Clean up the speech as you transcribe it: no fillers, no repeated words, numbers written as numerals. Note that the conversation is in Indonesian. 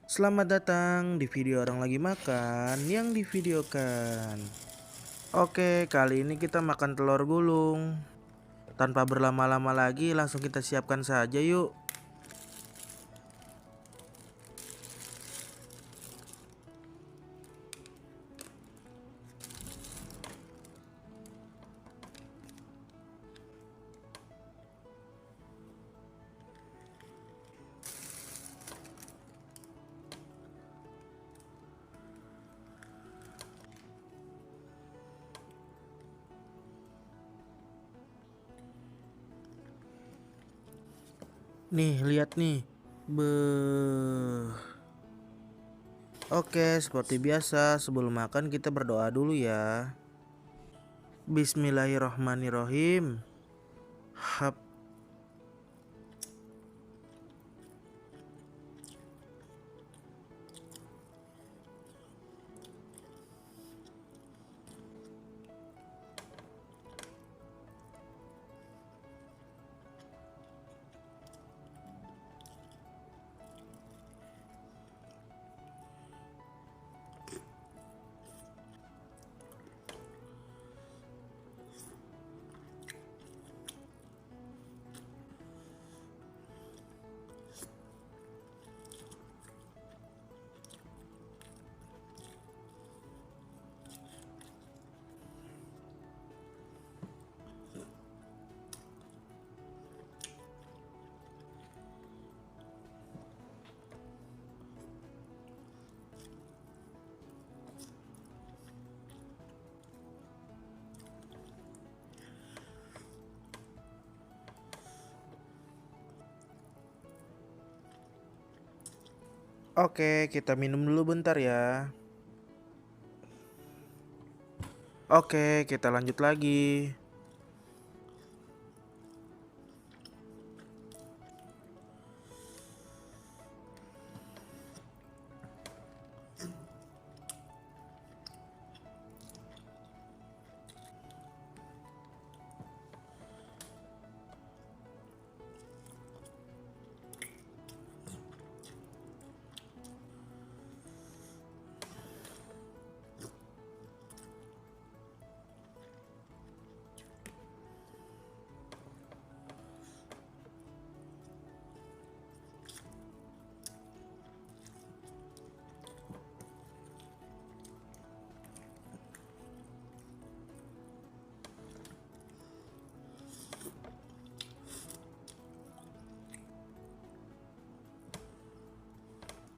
Selamat datang di video orang lagi makan yang divideokan. Oke, kali ini kita makan telur gulung. Tanpa berlama-lama lagi, langsung kita siapkan saja yuk. Nih, lihat nih. Beuh. Oke, seperti biasa, sebelum makan kita berdoa dulu ya. Bismillahirrohmanirrohim. Hap. Oke, kita minum dulu bentar ya. Oke, kita lanjut lagi.